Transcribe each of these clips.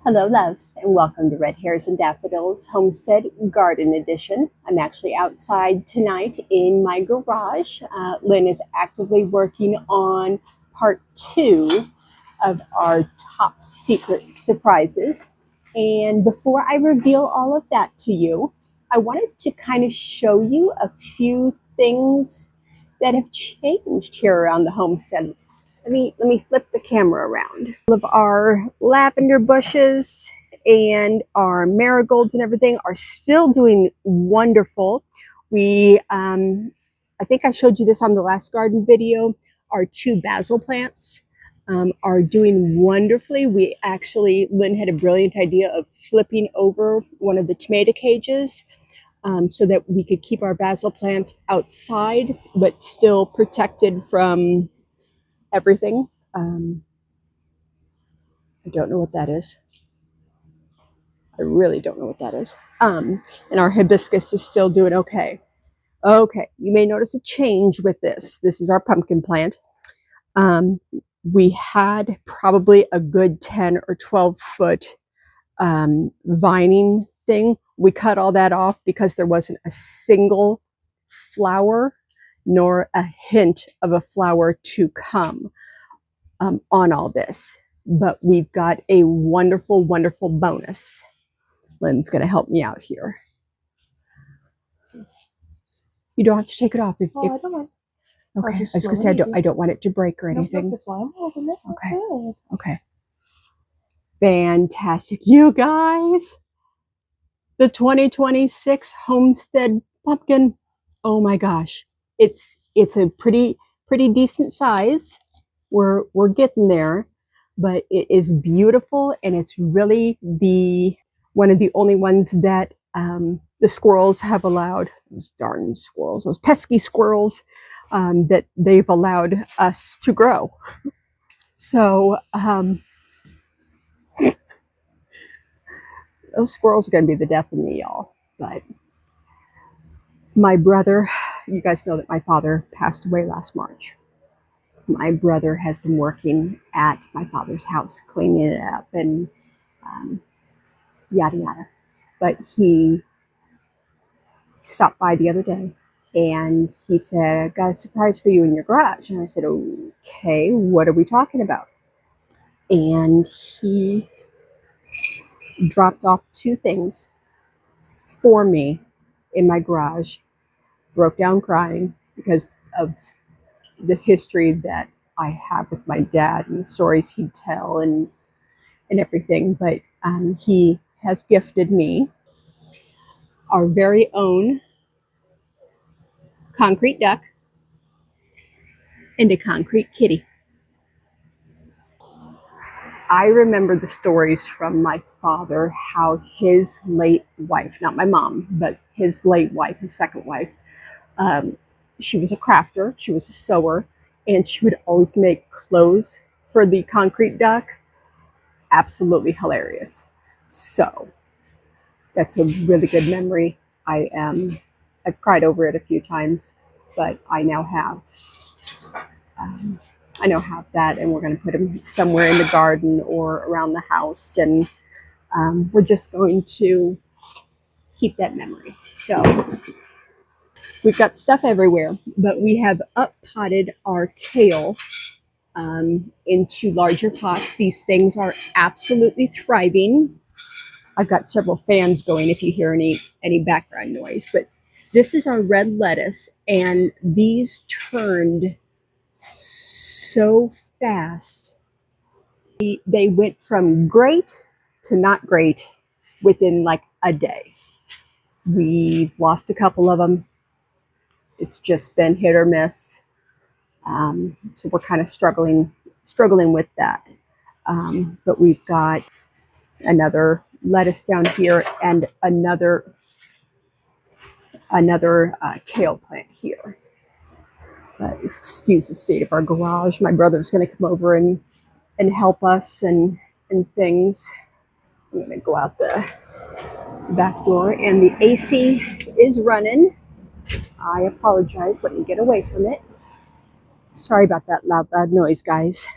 Hello, loves, and welcome to Red Hairs and Daffodils Homestead Garden Edition. I'm actually outside tonight in my garage. Lynn is actively working on part 2 of our top secret surprises. And before I reveal all of that to you, I wanted to kind of show you a few things that have changed here around the homestead. Let me flip the camera around. All of our lavender bushes and our marigolds and everything are still doing wonderful. I think I showed you this on the last garden video. Our 2 basil plants are doing wonderfully. Lynn had a brilliant idea of flipping over one of the tomato cages so that we could keep our basil plants outside, but still protected from everything. I don't know what that is. I really don't know what that is. And our hibiscus is still doing okay. Okay, you may notice a change with this. This is our pumpkin plant. We had probably a good 10 or 12 foot vining thing. We cut all that off because there wasn't a single flower nor a hint of a flower to come on all this. But we've got a wonderful, wonderful bonus. Lynn's going to help me out here. You don't have to take it off. I don't mind. Okay, I was going to say I don't want it to break or anything. This one. I'm holding it. Okay. Good. Okay. Fantastic. You guys, the 2026 Homestead pumpkin. Oh my gosh. It's a pretty decent size. We're getting there, but it is beautiful, and it's really one of the only ones that the squirrels have allowed. Those darn squirrels, those pesky squirrels, that they've allowed us to grow. So those squirrels are going to be the death of me, y'all. But my brother, you guys know that my father passed away last March. My brother has been working at my father's house, cleaning it up and yada yada. But he stopped by the other day and he said, "I got a surprise for you in your garage." And I said, "Okay, what are we talking about?" And he dropped off 2 things for me in my garage. Broke down crying because of the history that I have with my dad and the stories he'd tell and everything. But he has gifted me our very own concrete duck and a concrete kitty. I remember the stories from my father, how his late wife, not my mom, but his late wife, his second wife, she was a crafter, she was a sewer, and she would always make clothes for the concrete duck. Absolutely hilarious. So that's a really good memory. I've cried over it a few times, but I now have that, and we're going to put him somewhere in the garden or around the house, and we're just going to keep that memory. So we've got stuff everywhere, but we have up potted our kale into larger pots. These things are absolutely thriving. I've got several fans going if you hear any background noise, but this is our red lettuce, and these turned so fast. They went from great to not great within like a day. We've lost a couple of them. It's just been hit or miss. So we're kind of struggling with that. But we've got another lettuce down here and another kale plant here. Excuse the state of our garage. My brother's going to come over and help us and things. I'm going to go out the back door, and the AC is running. I apologize. Let me get away from it. Sorry about that loud noise, guys.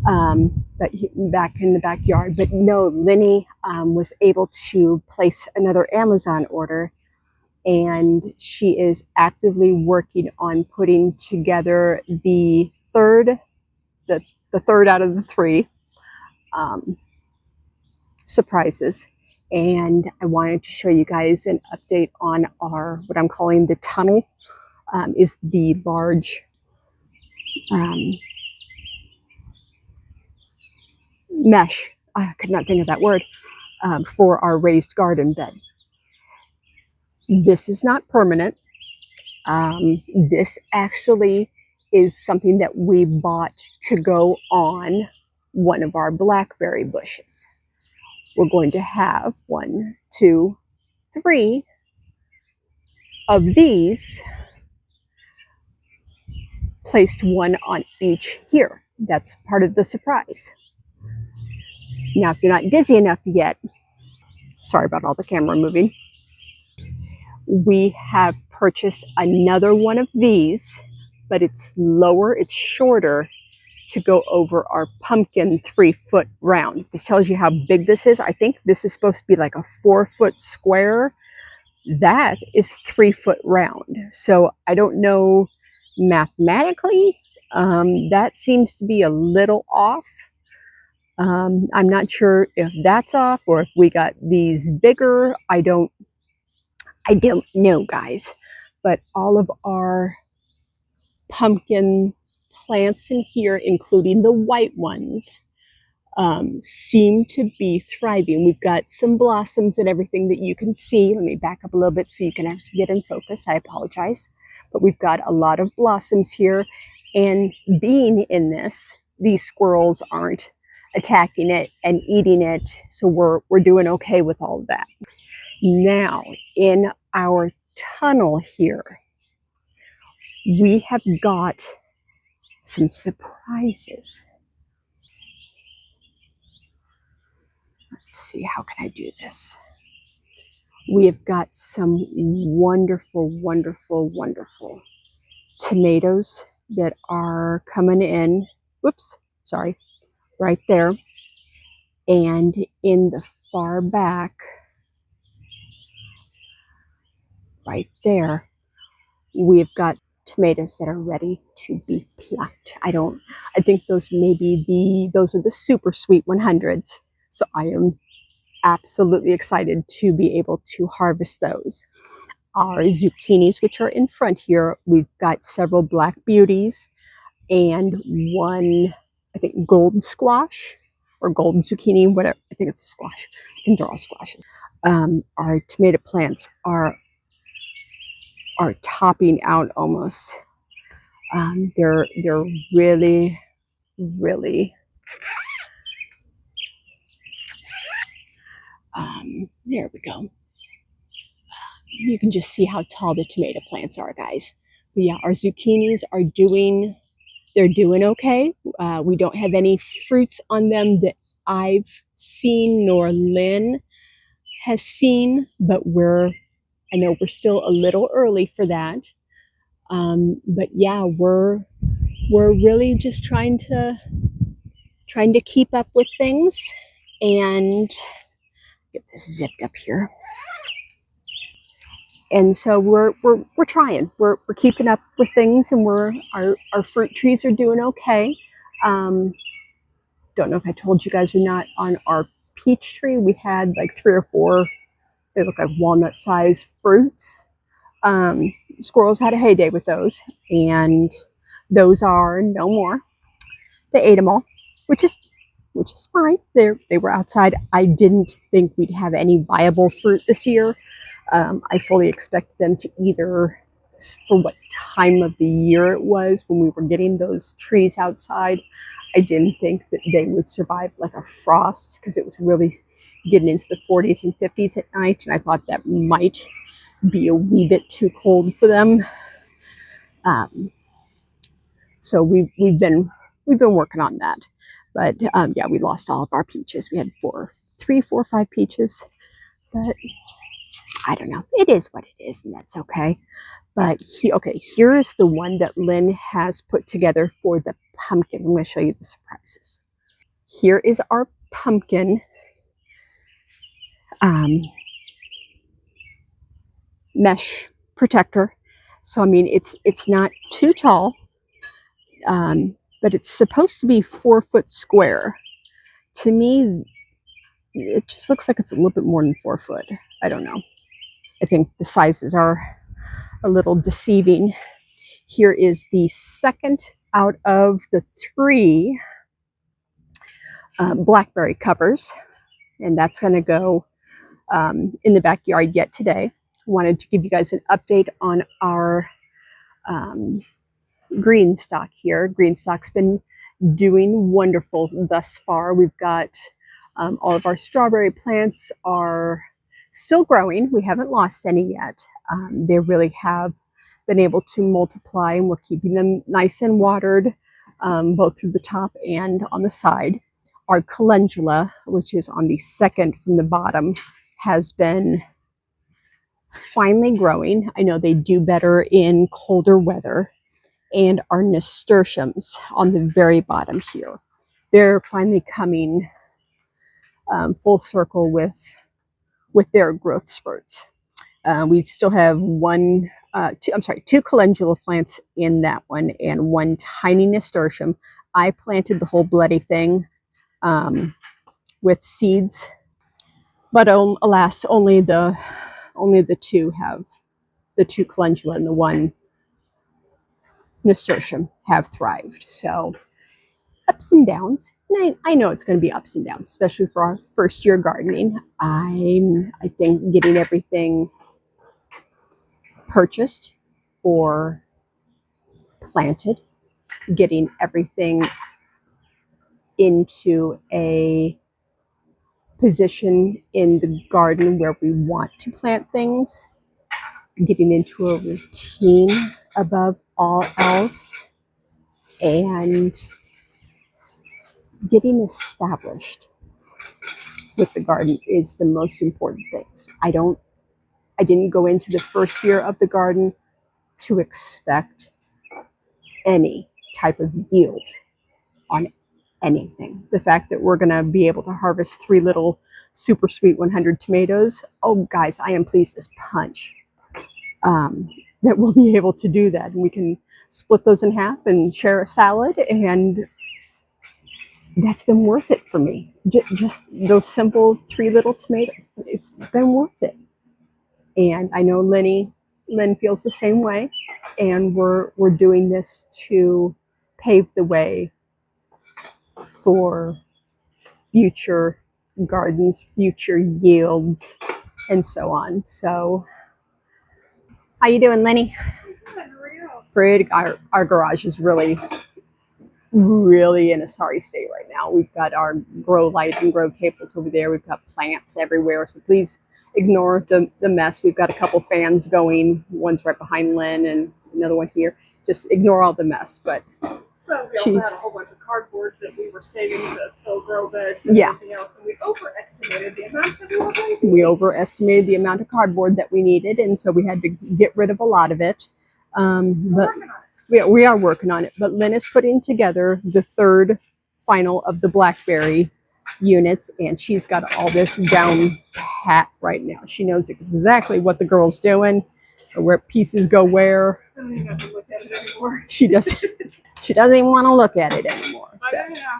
but back in the backyard. But no, Lenny was able to place another Amazon order, and she is actively working on putting together the third out of the three surprises. And I wanted to show you guys an update on our, what I'm calling the tunnel, is the large mesh. I could not think of that word, for our raised garden bed. This is not permanent. This actually is something that we bought to go on one of our blackberry bushes. We're going to have 1, 2, 3 of these placed, one on each here. That's part of the surprise. Now, if you're not dizzy enough yet, sorry about all the camera moving, we have purchased another one of these, but it's lower, it's shorter, to go over our pumpkin 3-foot round. This tells you how big this is. I think this is supposed to be like a 4-foot square. That is 3-foot round. So I don't know mathematically. That seems to be a little off. I'm not sure if that's off or if we got these bigger. I don't know, guys. But all of our pumpkin plants in here, including the white ones, seem to be thriving. We've got some blossoms and everything that you can see. Let me back up a little bit so you can actually get in focus. I apologize. But we've got a lot of blossoms here. And being in this, these squirrels aren't attacking it and eating it. So we're doing okay with all of that. Now, in our tunnel here, we have got some surprises. Let's see, how can I do this? We have got some wonderful, wonderful, wonderful tomatoes that are coming in. Whoops, sorry, right there. And in the far back, right there, we've got tomatoes that are ready to be plucked. I think those those are the super sweet 100s. So I am absolutely excited to be able to harvest those. Our zucchinis, which are in front here, we've got several black beauties and one, I think, golden squash or golden zucchini, whatever. I think it's a squash. I think they're all squashes. Our tomato plants are topping out almost. They're really, really, there we go. You can just see how tall the tomato plants are, guys. But yeah, our zucchinis are doing okay. We don't have any fruits on them that I've seen nor Lynn has seen, but I know we're still a little early for that. But yeah, we're really just trying to keep up with things and get this zipped up here. And so we're trying. We're keeping up with things, and our fruit trees are doing okay. Don't know if I told you guys or not. On our peach tree, we had like 3 or 4. They look like walnut-sized fruits. Squirrels had a heyday with those, and those are no more. They ate them all, which is fine. They were outside. I didn't think we'd have any viable fruit this year. I fully expect them to either, for what time of the year it was when we were getting those trees outside, I didn't think that they would survive like a frost, because it was really getting into the 40s and 50s at night, and I thought that might be a wee bit too cold for them. So we've been working on that. But yeah, we lost all of our peaches. We had 3, 4, 5 peaches, but I don't know. It is what it is, and that's okay. But here is the one that Lynn has put together for the pumpkin. I'm going to show you the surprises. Here is our pumpkin mesh protector. So I mean, it's not too tall, but it's supposed to be 4 foot square. To me, it just looks like it's a little bit more than 4 foot. I don't know. I think the sizes are a little deceiving. Here is the second out of the 3 blackberry covers, and that's going to go in the backyard yet today. Wanted to give you guys an update on our green stock here. Green stock's been doing wonderful thus far. We've got all of our strawberry plants are still growing. We haven't lost any yet. They really have been able to multiply, and we're keeping them nice and watered, both through the top and on the side. Our calendula, which is on the second from the bottom, has been finally growing. I know they do better in colder weather. And our nasturtiums on the very bottom here, they're finally coming full circle with their growth spurts. We still have two calendula plants in that one and 1 tiny nasturtium. I planted the whole bloody thing with seeds, but alas, only the 2 have, the 2 calendula and the 1 nasturtium have thrived. So ups and downs. And I know it's going to be ups and downs, especially for our first year gardening. I think getting everything purchased or planted, getting everything into a position in the garden where we want to plant things, getting into a routine above all else, and getting established with the garden is the most important things. I didn't go into the first year of the garden to expect any type of yield on anything. The fact that we're going to be able to harvest 3 little super sweet 100 tomatoes, oh guys, I am pleased as punch that we'll be able to do that. And we can split those in half and share a salad, and that's been worth it for me. Just those simple 3 little tomatoes. It's been worth it. And I know Lynn feels the same way. And we're doing this to pave the way for future gardens, future yields, and so on. So, how you doing, Lenny? Pretty. Our garage is really in a sorry state right now. We've got our grow light and grow tables over there. We've got plants everywhere. So please ignore the mess. We've got a couple fans going. One's right behind Lynn and another one here. Just ignore all the mess. But well, we also had a whole bunch of cardboard that we were saving to fill grow beds and everything else. And we overestimated the amount of cardboard that we needed. And so we had to get rid of a lot of it. But we are working on it. But Lynn is putting together the 3rd final of the blackberry units, and she's got all this down pat right now. She knows exactly what the girl's doing, or where pieces go where. I don't even have to look at it anymore. She doesn't even want to look at it anymore. So. Yeah.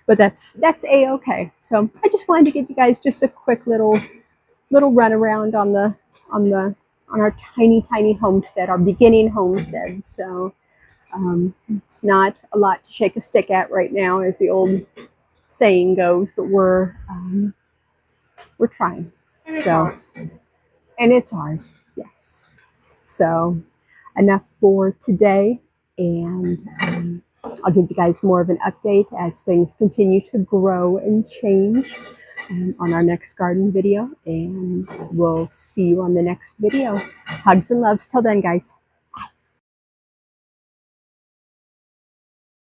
But that's a-okay. So I just wanted to give you guys just a quick little run around on our tiny homestead, our beginning homestead. So it's not a lot to shake a stick at right now, as the old saying goes, but we're trying. And it's ours. Yes. So enough for today, and I'll give you guys more of an update as things continue to grow and change on our next garden video, and we'll see you on the next video. Hugs and loves till then, guys.